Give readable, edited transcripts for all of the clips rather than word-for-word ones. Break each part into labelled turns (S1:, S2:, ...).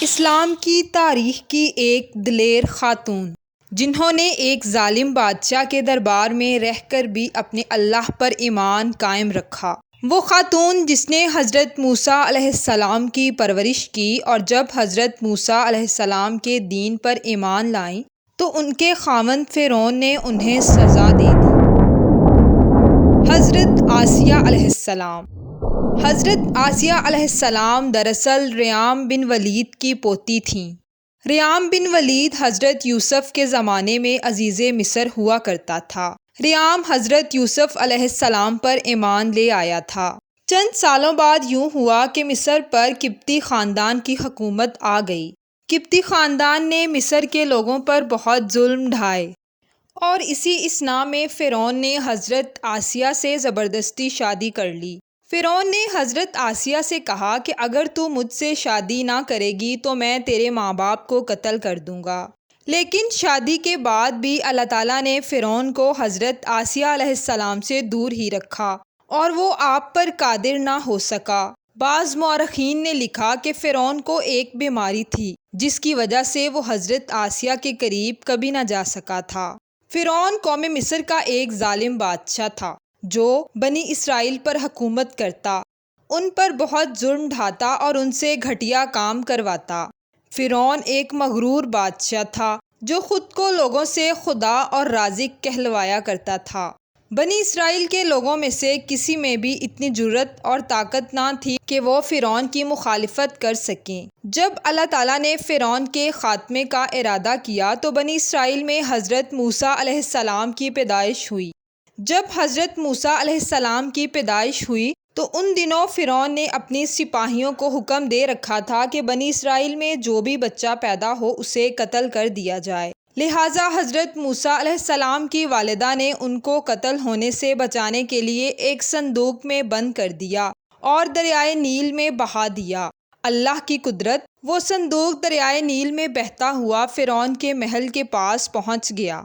S1: اسلام کی تاریخ کی ایک دلیر خاتون جنہوں نے ایک ظالم بادشاہ کے دربار میں رہ کر بھی اپنے اللہ پر ایمان قائم رکھا۔ وہ خاتون جس نے حضرت موسیٰ علیہ السلام کی پرورش کی اور جب حضرت موسیٰ علیہ السلام کے دین پر ایمان لائیں تو ان کے خاوند فرعون نے انہیں سزا دے دی۔ حضرت آسیہ علیہ السلام۔ حضرت آسیہ علیہ السلام دراصل ریام بن ولید کی پوتی تھیں۔ ریام بن ولید حضرت یوسف کے زمانے میں عزیز مصر ہوا کرتا تھا۔ ریام حضرت یوسف علیہ السلام پر ایمان لے آیا تھا۔ چند سالوں بعد یوں ہوا کہ مصر پر قبطی خاندان کی حکومت آ گئی۔ قبطی خاندان نے مصر کے لوگوں پر بہت ظلم ڈھائے اور اسی اثناء میں فرعون نے حضرت آسیہ سے زبردستی شادی کر لی۔ فرعون نے حضرت آسیہ سے کہا کہ اگر تو مجھ سے شادی نہ کرے گی تو میں تیرے ماں باپ کو قتل کر دوں گا۔ لیکن شادی کے بعد بھی اللہ تعالیٰ نے فرعون کو حضرت آسیہ علیہ السلام سے دور ہی رکھا اور وہ آپ پر قادر نہ ہو سکا۔ بعض مورخین نے لکھا کہ فرعون کو ایک بیماری تھی جس کی وجہ سے وہ حضرت آسیہ کے قریب کبھی نہ جا سکا تھا۔ فرعون قوم مصر کا ایک ظالم بادشاہ تھا جو بنی اسرائیل پر حکومت کرتا، ان پر بہت ظلم ڈھاتا اور ان سے گھٹیا کام کرواتا۔ فرعون ایک مغرور بادشاہ تھا جو خود کو لوگوں سے خدا اور رازق کہلوایا کرتا تھا۔ بنی اسرائیل کے لوگوں میں سے کسی میں بھی اتنی جرأت اور طاقت نہ تھی کہ وہ فرعون کی مخالفت کر سکیں۔ جب اللہ تعالیٰ نے فرعون کے خاتمے کا ارادہ کیا تو بنی اسرائیل میں حضرت موسیٰ علیہ السلام کی پیدائش ہوئی۔ جب حضرت موسیٰ علیہ السلام کی پیدائش ہوئی تو ان دنوں فرعون نے اپنی سپاہیوں کو حکم دے رکھا تھا کہ بنی اسرائیل میں جو بھی بچہ پیدا ہو اسے قتل کر دیا جائے۔ لہٰذا حضرت موسیٰ علیہ السلام کی والدہ نے ان کو قتل ہونے سے بچانے کے لیے ایک صندوق میں بند کر دیا اور دریائے نیل میں بہا دیا۔ اللہ کی قدرت، وہ صندوق دریائے نیل میں بہتا ہوا فرعون کے محل کے پاس پہنچ گیا۔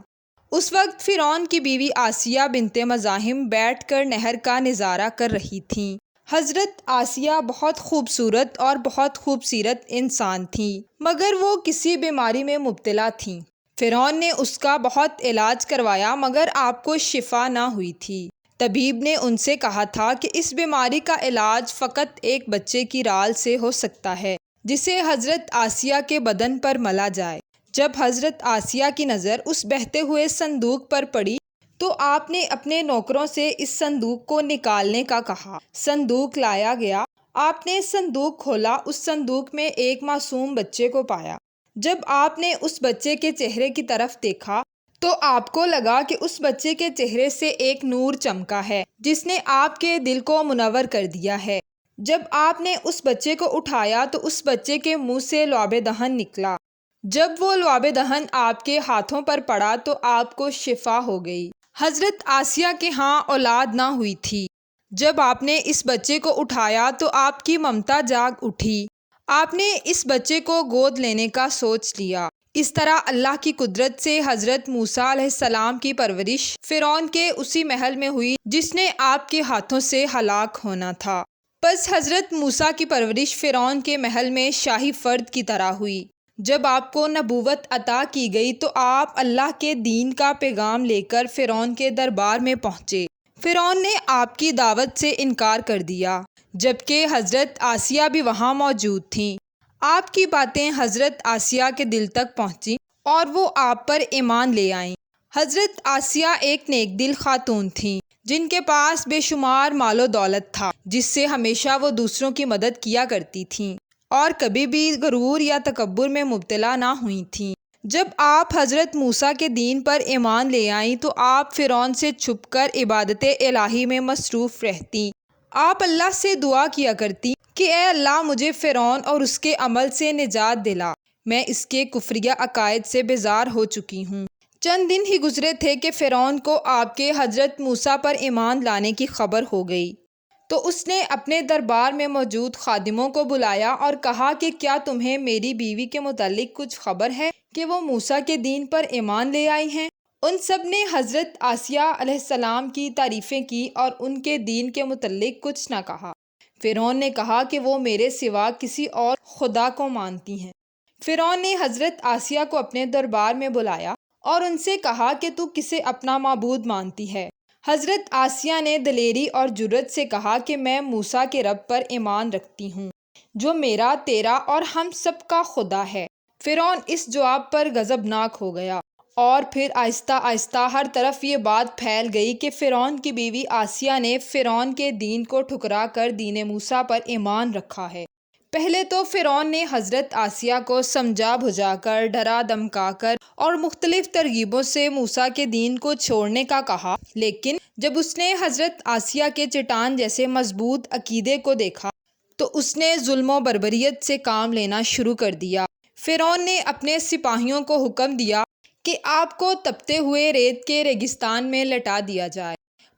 S1: اس وقت فرعون کی بیوی آسیہ بنت مزاحم بیٹھ کر نہر کا نظارہ کر رہی تھیں۔ حضرت آسیہ بہت خوبصورت اور بہت خوبصیرت انسان تھیں مگر وہ کسی بیماری میں مبتلا تھیں۔ فرعون نے اس کا بہت علاج کروایا مگر آپ کو شفا نہ ہوئی تھی۔ طبیب نے ان سے کہا تھا کہ اس بیماری کا علاج فقط ایک بچے کی رال سے ہو سکتا ہے جسے حضرت آسیہ کے بدن پر ملا جائے۔ جب حضرت آسیہ کی نظر اس بہتے ہوئے صندوق پر پڑی تو آپ نے اپنے نوکروں سے اس صندوق کو نکالنے کا کہا۔ صندوق لایا گیا۔ آپ نے صندوق کھولا، اس صندوق میں ایک معصوم بچے کو پایا۔ جب آپ نے اس بچے کے چہرے کی طرف دیکھا تو آپ کو لگا کہ اس بچے کے چہرے سے ایک نور چمکا ہے جس نے آپ کے دل کو منور کر دیا ہے۔ جب آپ نے اس بچے کو اٹھایا تو اس بچے کے منہ سے لعاب دہن نکلا۔ جب وہ لعاب دہن آپ کے ہاتھوں پر پڑا تو آپ کو شفا ہو گئی۔ حضرت آسیہ کے ہاں اولاد نہ ہوئی تھی۔ جب آپ نے اس بچے کو اٹھایا تو آپ کی ممتا جاگ اٹھی۔ آپ نے اس بچے کو گود لینے کا سوچ لیا۔ اس طرح اللہ کی قدرت سے حضرت موسیٰ علیہ السلام کی پرورش فرعون کے اسی محل میں ہوئی جس نے آپ کے ہاتھوں سے ہلاک ہونا تھا۔ پس حضرت موسیٰ کی پرورش فرعون کے محل میں شاہی فرد کی طرح ہوئی۔ جب آپ کو نبوت عطا کی گئی تو آپ اللہ کے دین کا پیغام لے کر فرعون کے دربار میں پہنچے۔ فرعون نے آپ کی دعوت سے انکار کر دیا جبکہ حضرت آسیہ بھی وہاں موجود تھیں۔ آپ کی باتیں حضرت آسیہ کے دل تک پہنچیں اور وہ آپ پر ایمان لے آئیں۔ حضرت آسیہ ایک نیک دل خاتون تھیں جن کے پاس بے شمار مال و دولت تھا جس سے ہمیشہ وہ دوسروں کی مدد کیا کرتی تھیں اور کبھی بھی غرور یا تکبر میں مبتلا نہ ہوئی تھیں۔ جب آپ حضرت موسیٰ کے دین پر ایمان لے آئیں تو آپ فرعون سے چھپ کر عبادت الہی میں مصروف رہتیں۔ آپ اللہ سے دعا کیا کرتی کہ اے اللہ مجھے فرعون اور اس کے عمل سے نجات دلا، میں اس کے کفریہ عقائد سے بیزار ہو چکی ہوں۔ چند دن ہی گزرے تھے کہ فرعون کو آپ کے حضرت موسیٰ پر ایمان لانے کی خبر ہو گئی تو اس نے اپنے دربار میں موجود خادموں کو بلایا اور کہا کہ کیا تمہیں میری بیوی کے متعلق کچھ خبر ہے کہ وہ موسیٰ کے دین پر ایمان لے آئی ہیں؟ ان سب نے حضرت آسیہ علیہ السلام کی تعریفیں کی اور ان کے دین کے متعلق کچھ نہ کہا۔ فرعون نے کہا کہ وہ میرے سوا کسی اور خدا کو مانتی ہیں۔ فرعون نے حضرت آسیہ کو اپنے دربار میں بلایا اور ان سے کہا کہ تو کسے اپنا معبود مانتی ہے؟ حضرت آسیہ نے دلیری اور جرأت سے کہا کہ میں موسیٰ کے رب پر ایمان رکھتی ہوں، جو میرا، تیرا اور ہم سب کا خدا ہے۔ فرعون اس جواب پر غضبناک ہو گیا، اور پھر آہستہ آہستہ ہر طرف یہ بات پھیل گئی کہ فرعون کی بیوی آسیہ نے فرعون کے دین کو ٹھکرا کر دین موسیٰ پر ایمان رکھا ہے۔ پہلے تو فرعون نے حضرت آسیہ کو سمجھا بجھا کر، ڈرا دھمکا کر اور مختلف ترغیبوں سے موسیٰ کے دین کو چھوڑنے کا کہا، لیکن جب اس نے حضرت آسیہ کے چٹان جیسے مضبوط عقیدے کو دیکھا تو اس نے ظلم و بربریت سے کام لینا شروع کر دیا۔ فرعون نے اپنے سپاہیوں کو حکم دیا کہ آپ کو تپتے ہوئے ریت کے ریگستان میں لٹا دیا جائے۔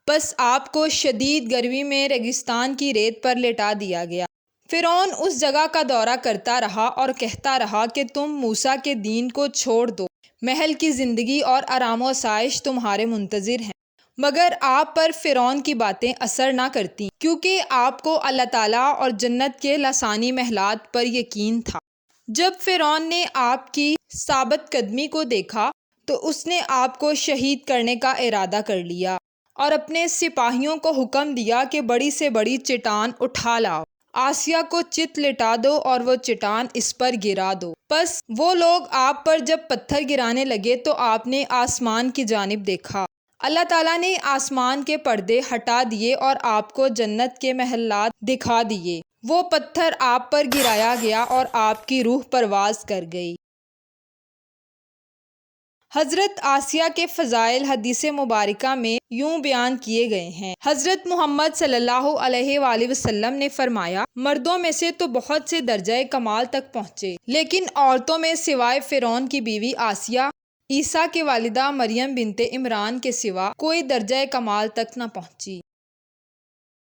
S1: بس آپ کو شدید گرمی میں ریگستان کی ریت پر لٹا دیا گیا۔ فرعون اس جگہ کا دورہ کرتا رہا اور کہتا رہا کہ تم موسیٰ کے دین کو چھوڑ دو، محل کی زندگی اور آرام و آسائش تمہارے منتظر ہیں۔ مگر آپ پر فرعون کی باتیں اثر نہ کرتیں، کیونکہ آپ کو اللہ تعالیٰ اور جنت کے لسانی محلات پر یقین تھا۔ جب فرعون نے آپ کی ثابت قدمی کو دیکھا تو اس نے آپ کو شہید کرنے کا ارادہ کر لیا اور اپنے سپاہیوں کو حکم دیا کہ بڑی سے بڑی چٹان اٹھا لاؤ، آسیہ کو چت لٹا دو اور وہ چٹان اس پر گرا دو۔ بس وہ لوگ آپ پر جب پتھر گرانے لگے تو آپ نے آسمان کی جانب دیکھا۔ اللہ تعالیٰ نے آسمان کے پردے ہٹا دیے اور آپ کو جنت کے محلات دکھا دیے۔ وہ پتھر آپ پر گرایا گیا اور آپ کی روح پرواز کر گئی۔ حضرت آسیہ کے فضائل حدیث مبارکہ میں یوں بیان کیے گئے ہیں۔ حضرت محمد صلی اللہ علیہ وآلہ وسلم نے فرمایا، مردوں میں سے تو بہت سے درجہ کمال تک پہنچے، لیکن عورتوں میں سوائے فرعون کی بیوی آسیہ، عیسیٰ کی والدہ مریم بنت عمران کے سوا کوئی درجہ کمال تک نہ پہنچی۔